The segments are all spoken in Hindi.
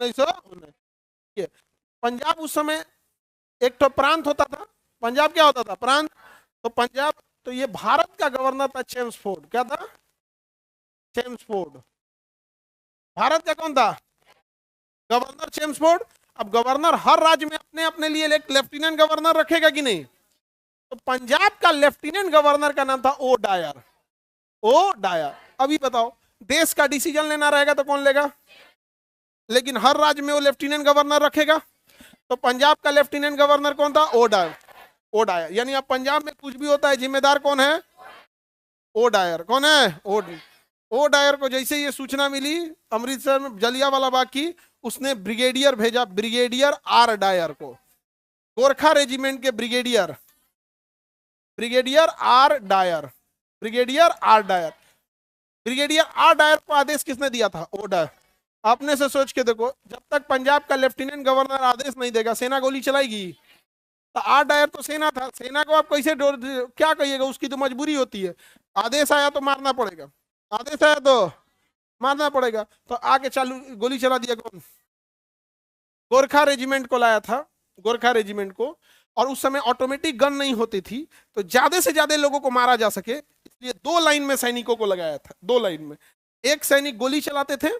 1919। पंजाब उस समय एक तो प्रांत होता था, पंजाब क्या होता था, प्रांत। तो पंजाब, तो ये भारत का गवर्नर था चेम्सफोर्ड। क्या था? चेम्सफोर्ड। भारत का कौन था? Governor Chelmsford. अब गवर्नर हर राज्य में अपने अपने लिए एक लेफ्टिनेंट गवर्नर रखेगा कि नहीं? तो पंजाब का लेफ्टिनेंट गवर्नर का नाम था ओ डायर। O Dyer. अभी बताओ, देश का डिसीजन लेना रहेगा तो कौन लेगा? लेकिन हर राज्य में वो लेफ्टिनेंट गवर्नर रखेगा। तो पंजाब का लेफ्टिनेंट गवर्नर कौन था? O Dyer. ओ डायर, यानी अब पंजाब में कुछ भी होता है जिम्मेदार कौन है? O Dyer. कौन है? ओ डायर को जैसे ये सूचना मिली अमृतसर में जलियांवाला बाग की, उसने ब्रिगेडियर भेजा, ब्रिगेडियर आर डायर को, गोरखा रेजिमेंट के brigadier, brigadier R Dyer, brigadier R Dyer. Brigadier R Dyer को आदेश किसने दिया था? O Dyer. अपने से सोच के देखो, जब तक पंजाब का लेफ्टिनेंट गवर्नर आदेश नहीं देगा सेना गोली चलाएगी? तो आर डायर तो सेना था, सेना को आप कैसे क्या कहिएगा, उसकी तो मजबूरी होती है। आदेश आया तो मारना पड़ेगा, आदेश आया तो मारना पड़ेगा। तो आके चालू गोली चला दिया कौन? गोरखा रेजिमेंट को लाया था, गोरखा रेजिमेंट को। और उस समय ऑटोमेटिक गन नहीं होती थी, तो ज्यादा से ज्यादा लोगों को मारा जा सके, इसलिए दो लाइन में सैनिकों को लगाया था, दो लाइन में। एक सैनिक गोली चलाते थे,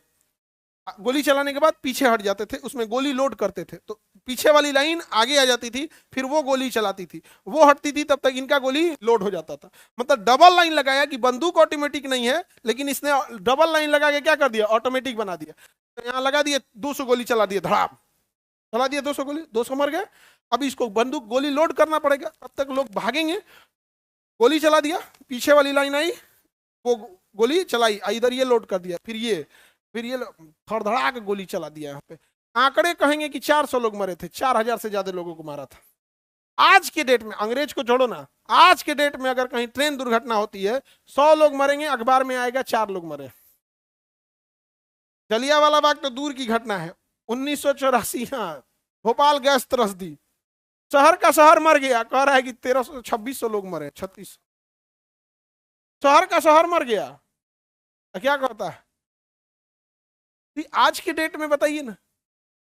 गोली चलाने के बाद पीछे हट जाते थे, उसमें गोली लोड करते थे, तो पीछे वाली लाइन आगे आ जाती थी, फिर वो गोली चलाती थी, वो हटती थी, तब तक इनका गोली लोड हो जाता था। मतलब डबल लाइन लगाया कि बंदूक ऑटोमेटिक नहीं है, लेकिन इसने डबल लाइन लगा के क्या कर दिया? ऑटोमेटिक बना दिया। तो यहाँ लगा दिए 200 गोली चला दिए, धड़ाम चला दिया 200 गोली, 200 मर गए। अब इसको बंदूक गोली लोड करना पड़ेगा, तब तक लोग भागेंगे। गोली चला दिया, पीछे वाली लाइन आई, वो गोली चलाई, इधर ये लोड कर दिया, फिर ये धड़धड़ा के गोली चला दिया। यहाँ पे आंकड़े कहेंगे कि 400 लोग मरे थे, 4000 से ज्यादा लोगों को मारा था। आज के डेट में, अंग्रेज को छोड़ो ना, आज के डेट में अगर कहीं ट्रेन दुर्घटना होती है, 100 लोग मरेंगे, अखबार में आएगा 4 लोग मरे। जलियांवाला बाग तो दूर की घटना है, 1984। हाँ, भोपाल गैस त्रस्ती, शहर का शहर मर गया, कह रहा है कि 1300 2600 लोग मरे, 3600, शहर का शहर मर गया। क्या कहता है? आज के डेट में बताइए ना,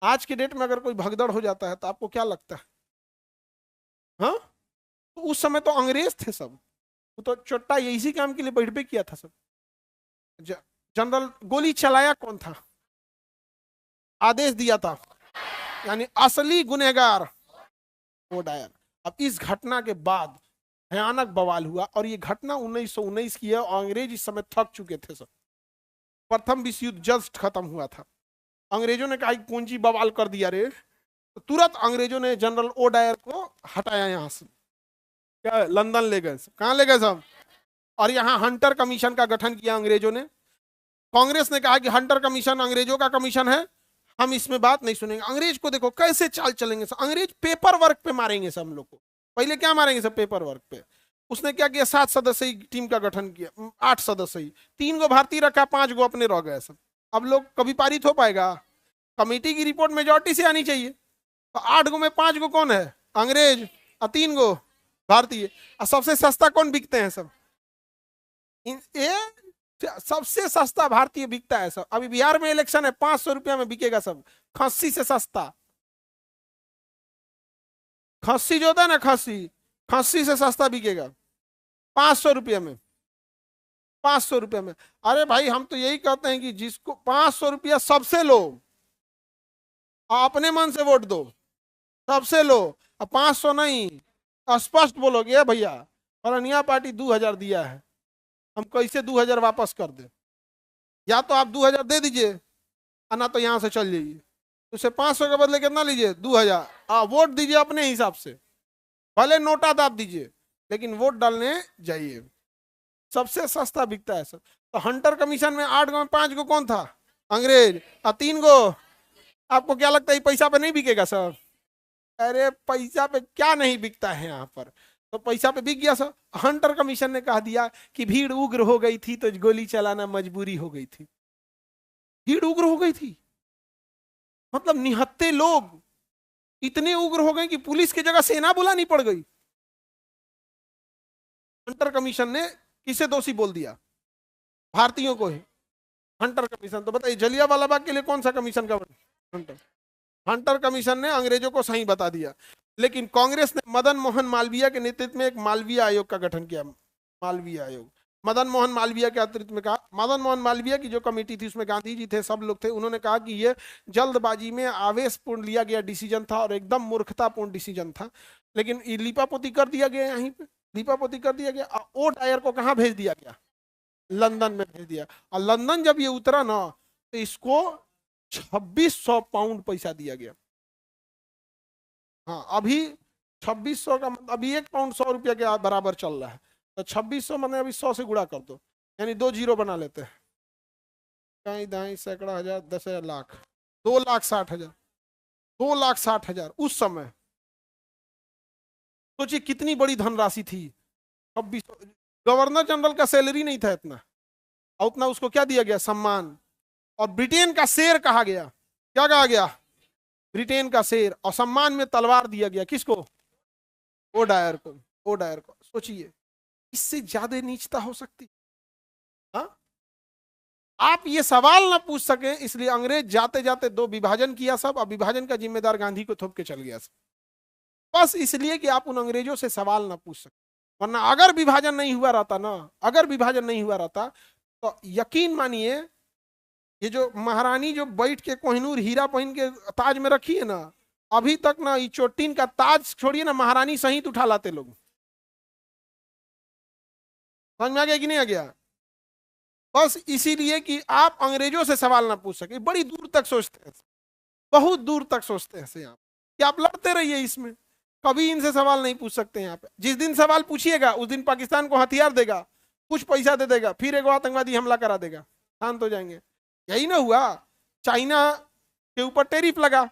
आज के डेट में अगर कोई भगदड़ हो जाता है तो आपको क्या लगता है? हाँ, तो उस समय तो अंग्रेज थे सब, वो तो चोट्टा इसी काम के लिए बैठ पे किया था सब। जनरल गोली चलाया कौन था? आदेश दिया था, यानी असली गुनहगार वो डायर। अब इस घटना के बाद भयानक बवाल हुआ, और ये घटना 1919 की है, और अंग्रेज इस समय थक चुके थे सब। प्रथम विश्व युद्ध जस्ट खत्म हुआ था, अंग्रेजों ने कहा पूंजी बवाल कर दिया रे, तो तुरंत अंग्रेजों ने जनरल ओ डायर को हटाया यहाँ से, क्या लंदन ले गए, कहाँ ले गए सब? और यहाँ हंटर कमीशन का गठन किया अंग्रेजों ने। कांग्रेस ने कहा कि हंटर कमीशन अंग्रेजों का कमीशन है, हम इसमें बात नहीं सुनेंगे। अंग्रेज को देखो कैसे चाल चलेंगे सब, अंग्रेज पेपर वर्क पे मारेंगे सब हम लोग को। पहले क्या मारेंगे सब? पेपर वर्क पे। उसने क्या किया? 7 सदस्यीय टीम का गठन किया, 8 सदस्यीय, 3 गो भारतीय रखा, 5 गो अपने रह गए सब। अब लोग कभी पारित हो पाएगा? कमेटी की रिपोर्ट मेजोरिटी से आनी चाहिए। तो 8 गो में 5 गो कौन है? अंग्रेज, और 3 गो भारतीय। और सबसे सस्ता कौन बिकते हैं सब? ये सबसे सस्ता भारतीय बिकता है सब। अभी बिहार में इलेक्शन है, 500 रुपया में बिकेगा सब, खस्सी से सस्ता। खस्सी जो होता है ना, खस्सी, खस्सी से सस्ता बिकेगा 500 रुपया में, 500 रुपया में। अरे भाई, हम तो यही कहते हैं कि जिसको 500 रुपया सबसे लो, अपने मन से वोट दो, सबसे लो। 500 नहीं, स्पष्ट बोलोगे "ए भैया, फलानिया पार्टी 2000 दिया है, हम कैसे 2000 वापस कर दे? या तो आप 2000 दे दीजिए, और ना तो यहां से चल जाइए। उसे 500 के बदले कितना लीजिए? 2000। वोट दीजिए अपने हिसाब से, भले नोटा दाब दीजिए, लेकिन वोट डालने जाइए। सबसे सस्ता बिकता है सब। तो हंटर कमीशन में 8 गो में 5 गो कौन था? अंग्रेज, और 3 गो। आपको क्या लगता है पैसा पे नहीं बिकेगा सर? अरे पैसा पे क्या नहीं बिकता है यहाँ पर, तो पैसा पे बिक गया सर। हंटर कमीशन ने कह दिया कि भीड़ उग्र हो गई थी तो गोली चलाना मजबूरी हो गई थी। भीड़ उग्र हो गई थी, मतलब निहत्थे लोग इतने उग्र हो गए कि पुलिस की जगह सेना बुलानी पड़ गई। हंटर कमीशन ने किसे दोषी बोल दिया? भारतीयों को ही। Hunter commission. तो बताइए जलियांवाला बाग के लिए कौन सा कमीशन का? हंटर हंटर कमीशन ने अंग्रेजों को सही बता दिया। लेकिन कांग्रेस ने मदन मोहन मालवीय के नेतृत्व में एक मालवीय आयोग का गठन किया। मालवीय आयोग, मदन मोहन मालवीय के नेतृत्व में, कहा मदन मोहन मालवीय की जो कमेटी थी उसमें गांधी जी थे, सब लोग थे। उन्होंने कहा कि ये जल्दबाजी में आवेशपूर्ण लिया गया डिसीजन था और एकदम मूर्खतापूर्ण डिसीजन था। लेकिन ये लिपापोती कर दिया गया, यहीं पे लिपापोती कर दिया गया। ओ डायर को कहाँ भेज दिया गया? लंदन में भेज दिया। और लंदन जब ये उतरा ना तो इसको 2600 पाउंड पैसा दिया गया। हाँ, अभी 2600 का मतलब अभी 1 पाउंड 100 रुपया के बराबर चल रहा है। तो 2600 मतलब अभी 100 से गुणा कर दो, यानी 2 जीरो बना लेते हैं। कहीं दाई सैकड़ा हजार 10,000 लाख, 2,60,000, 2,60,000 उस समय। सोचिए कितनी बड़ी धनराशि थी। 2600, गवर्नर जनरल का सैलरी नहीं था इतना, और उतना उसको क्या दिया गया? सम्मान। और ब्रिटेन का शेर कहा गया। क्या कहा गया? ब्रिटेन का शेर। और सम्मान में तलवार दिया गया किसको? ओ डायर को। ओ डायर को। सोचिए इससे ज्यादा नीचता हो सकती? हाँ, आप ये सवाल ना पूछ सके इसलिए अंग्रेज जाते जाते 2 विभाजन किया सब, और विभाजन का जिम्मेदार गांधी को थोप के चल गया सब, बस इसलिए कि आप उन अंग्रेजों से सवाल ना पूछ सके। वरना अगर विभाजन नहीं हुआ रहता ना, अगर विभाजन नहीं हुआ रहता तो यकीन मानिए ये जो महारानी जो बैठ के कोहिनूर हीरा पहन के ताज में रखी है ना, अभी तक ना ये चोटीन का ताज छोड़िए ना, महारानी सहित उठा लाते लोग। समझ में आ गया कि नहीं आ गया? बस इसीलिए कि आप अंग्रेजों से सवाल ना पूछ सके। बड़ी दूर तक सोचते हैं, बहुत दूर तक सोचते हैं आप कि आप लड़ते रहिए इसमें, कभी इनसे सवाल नहीं पूछ सकते। यहाँ पे जिस दिन सवाल पूछिएगा उस दिन पाकिस्तान को हथियार देगा, कुछ पैसा दे देगा, फिर एक आतंकवादी हमला करा देगा, शांत हो जाएंगे। यही ना हुआ, चाइना के ऊपर टैरिफ लगा,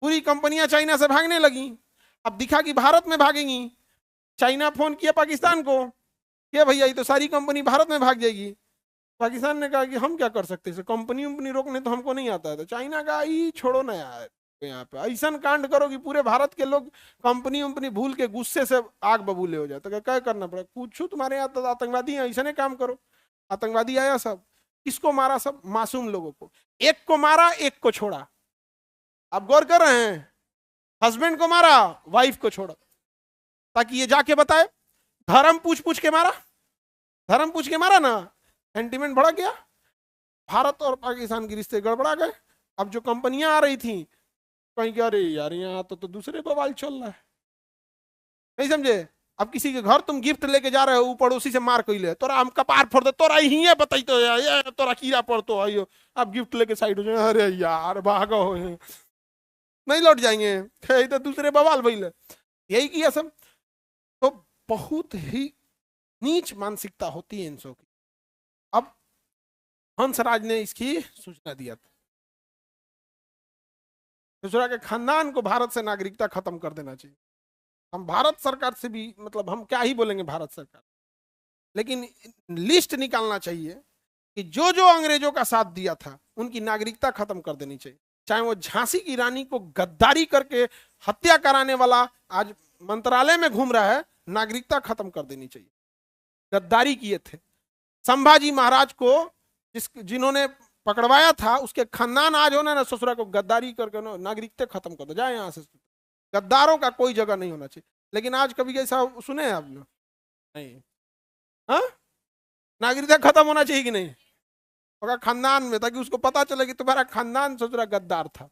पूरी कंपनियां चाइना से भागने लगी। अब दिखा कि भारत में भागेंगी, चाइना फोन किया पाकिस्तान को, क्या भैया ये तो सारी कंपनी भारत में भाग जाएगी। पाकिस्तान ने कहा कि हम क्या कर सकते हैं, कंपनी उम्पनी रोकने तो हमको नहीं आता है। तो चाइना का ही छोड़ो ना यार, यहाँ पे ऐसा कांड करो कि पूरे भारत के लोग कंपनी उम्पनी भूल के गुस्से से आग बबूले हो जाए। तो क्या करना पड़ा? पूछो तुम्हारे यहाँ तो आतंकवादी है, ऐसा नहीं काम करो। आतंकवादी आया, सब किसको मारा? सब मासूम लोगों को। एक को मारा, एक को छोड़ा। आप गौर कर रहे हैं? हस्बैंड को मारा, वाइफ को छोड़ा, ताकि ये जाके बताए। धर्म पूछ पूछ के मारा, धर्म पूछ के मारा ना, सेंटीमेंट बढ़ा गया, भारत और पाकिस्तान के रिश्ते गड़बड़ा गए। अब जो कंपनियां आ रही थी कहीं क्या, अरे यार यहाँ तो दूसरे बवाल चल रहा है, नहीं समझे? अब किसी के घर तुम गिफ्ट लेके जा रहे हो, पड़ोसी से मार कोई ले, तोरा हम कपार फोड़ दे, तोरा ही है बताई तो ये तोरा कीड़ा पड़तो आइयो। अब गिफ्ट लेके साइड हो जाए, अरे यार भागो, नहीं लौट जाएंगे, तो दूसरे बवाल भइल। यही किया सब। तो बहुत ही नीच मानसिकता होती है इन सब की। अब हंसराज ने इसकी सूचना दिया था, दूसरा के खानदान को भारत से नागरिकता खत्म कर देना चाहिए। हम भारत सरकार से भी, मतलब हम क्या ही बोलेंगे भारत सरकार, लेकिन लिस्ट निकालना चाहिए कि जो जो अंग्रेजों का साथ दिया था उनकी नागरिकता खत्म कर देनी चाहिए। चाहे वो झांसी की रानी को गद्दारी करके हत्या कराने वाला आज मंत्रालय में घूम रहा है, नागरिकता खत्म कर देनी चाहिए। गद्दारी किए थे संभाजी महाराज को, जिन्होंने पकड़वाया था, उसके खानदान आज होना ना ससुरा को गद्दारी करके ना नागरिकता खत्म कर दो, जाए यहाँ से। गद्दारों का कोई जगह नहीं होना चाहिए। लेकिन आज कभी ऐसा सुने हैं आप लोग? नहीं। हाँ, नागरिकता खत्म होना चाहिए कि नहीं? होगा खानदान में, ताकि उसको पता चले कि तुम्हारा खानदान ससुरा गद्दार था।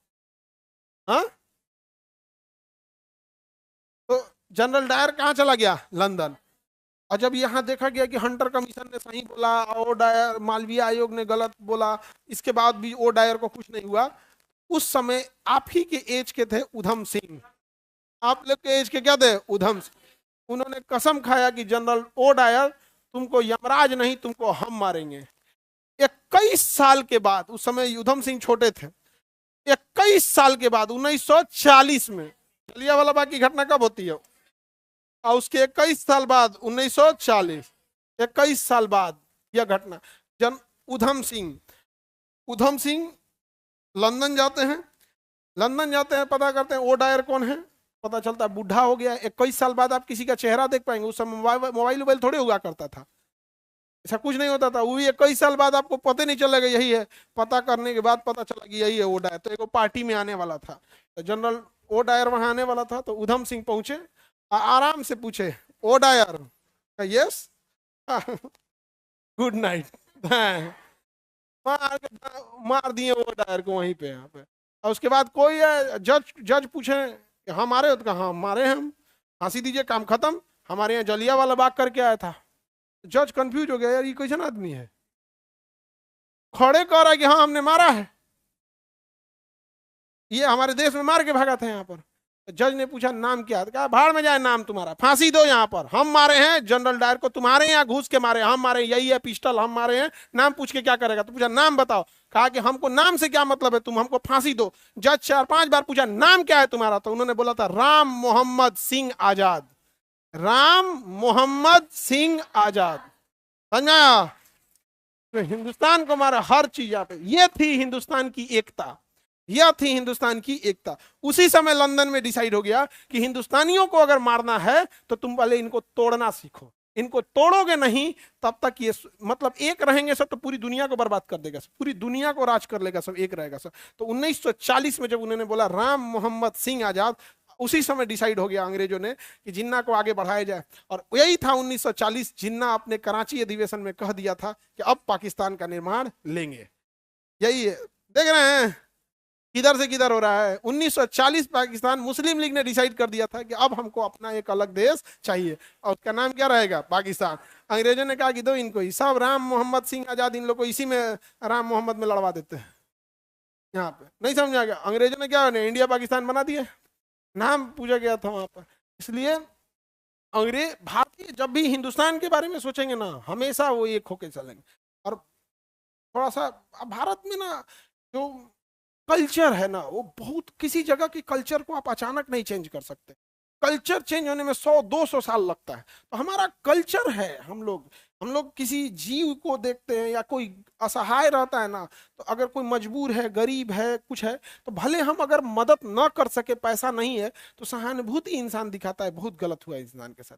हाँ, तो जनरल डायर कहाँ चला गया? लंदन। और जब यहाँ देखा गया कि हंटर कमीशन ने सही बोला, ओ डायर, मालवीय आयोग ने गलत बोला, इसके बाद भी ओ डायर को कुछ नहीं हुआ। उस समय आप ही के एज के थे उधम सिंह, आप लोग के एज के क्या थे? उधम सिंह। उन्होंने कसम खाया कि जनरल ओ डायर तुमको यमराज नहीं, तुमको हम मारेंगे। 21 साल के बाद, उस समय उधम सिंह छोटे थे, 21 साल के बाद 1940 में, जलियांवाला बाग की घटना कब होती है? और उसके 21 साल बाद 1940, 21 साल बाद यह घटना। उधम सिंह लंदन जाते हैं, पता करते हैं ओ डायर कौन है, पता चलता है बूढ़ा हो गया। 21 साल बाद आप किसी का चेहरा देख पाएंगे? उस समय मोबाइल थोड़े हुआ करता था। ऐसा कुछ नहीं होता था। वो ये कई साल बाद आपको पता नहीं चलेगा यही है, पता करने के बाद पता चला कि यही है वो डायर। तो एक पार्टी में आने वाला था, तो जनरल ओ डायर वहां आने वाला था, तो उधम सिंह पहुंचे, आराम से पूछे, O Dyer, yes, good night, मार मार दिए वो डायर को वहीं पे, यहाँ पे। और उसके बाद कोई जज जज पूछे कि हाँ मारे हो, तो कहा हाँ मारे हैं हम, फांसी दीजिए, काम खत्म, हमारे यहाँ जलिया वाला बाग करके आया था। जज कंफ्यूज हो गया, यार ये कैसन आदमी है, खड़े कह रहा है कि हाँ हमने मारा है, ये हमारे देश में मार के भागा था यहाँ पर। तो जज ने पूछा नाम क्या है, तो कहा भाड़ में जाए नाम तुम्हारा, फांसी दो यहाँ पर, हम मारे हैं जनरल डायर को, तुम्हारे यहाँ घुस के मारे, हम मारे, यही है पिस्टल, हम मारे हैं, नाम पूछ के क्या करेगा। तो पूछा नाम बताओ, कहा कि हमको नाम से क्या मतलब है, तुम हमको फांसी दो। जज 4-5 बार पूछा नाम क्या है तुम्हारा, तो उन्होंने बोला था राम मोहम्मद सिंह आजाद, राम मोहम्मद सिंह आजाद। समझा? तो हिंदुस्तान को मारा हर चीज यहाँ पे, ये थी हिंदुस्तान की एकता, यह थी हिंदुस्तान की एकता। उसी समय लंदन में डिसाइड हो गया कि हिंदुस्तानियों को अगर मारना है तो तुम पहले इनको तोड़ना सीखो, इनको तोड़ोगे नहीं तब तक ये, मतलब एक रहेंगे सब तो पूरी दुनिया को बर्बाद कर देगा सब, पूरी दुनिया को राज कर लेगा सब, एक रहेगा सब। तो 1940 में जब उन्होंने बोला राम मोहम्मद सिंह आजाद, उसी समय डिसाइड हो गया अंग्रेजों ने कि जिन्ना को आगे बढ़ाया जाए। और यही था 1940, जिन्ना अपने कराची अधिवेशन में कह दिया था कि अब पाकिस्तान का निर्माण लेंगे। यही है, देख रहे हैं किधर से किधर हो रहा है। 1940 पाकिस्तान, मुस्लिम लीग ने डिसाइड कर दिया था कि अब हमको अपना एक अलग देश चाहिए, और उसका नाम क्या रहेगा, पाकिस्तान। अंग्रेजों ने कहा कि दो इनको ही, सब राम मोहम्मद सिंह आजाद, इन लोग को इसी में राम मोहम्मद में लड़वा देते हैं। यहाँ पे नहीं समझा गया, अंग्रेजों ने क्या इंडिया पाकिस्तान बना दिया, नाम पूछा गया था वहां पर। इसलिए अंग्रेज, भारतीय जब भी हिंदुस्तान के बारे में सोचेंगे ना, हमेशा वो एक होके चलेंगे। और थोड़ा सा भारत में ना जो कल्चर है ना, वो बहुत, किसी जगह की कल्चर को आप अचानक नहीं चेंज कर सकते, कल्चर चेंज होने में 100-200 साल लगता है। तो हमारा कल्चर है, हम लोग किसी जीव को देखते हैं या कोई असहाय रहता है ना, तो अगर कोई मजबूर है, गरीब है, कुछ है, तो भले हम अगर मदद ना कर सके, पैसा नहीं है, तो सहानुभूति इंसान दिखाता है। बहुत गलत हुआ है इंसान के साथ।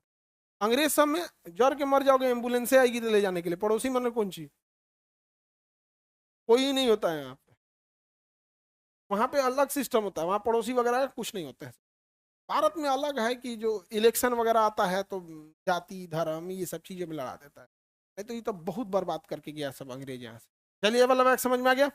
अंग्रेज सब में जर के मर जाओगे, एम्बुलेंस से आएगी ले जाने के लिए, पड़ोसी मन कौन ची, कोई नहीं होता है यहाँ पे। वहां पे अलग सिस्टम होता है, वहां पड़ोसी वगैरह कुछ नहीं होते हैं। भारत में अलग है कि जो इलेक्शन वगैरह आता है तो जाति धर्म ये सब चीजें में लड़ा देता है। नहीं तो ये तो बहुत बर्बाद करके गया सब अंग्रेज यहाँ से। चलिए, ये वाला बात समझ में आ गया।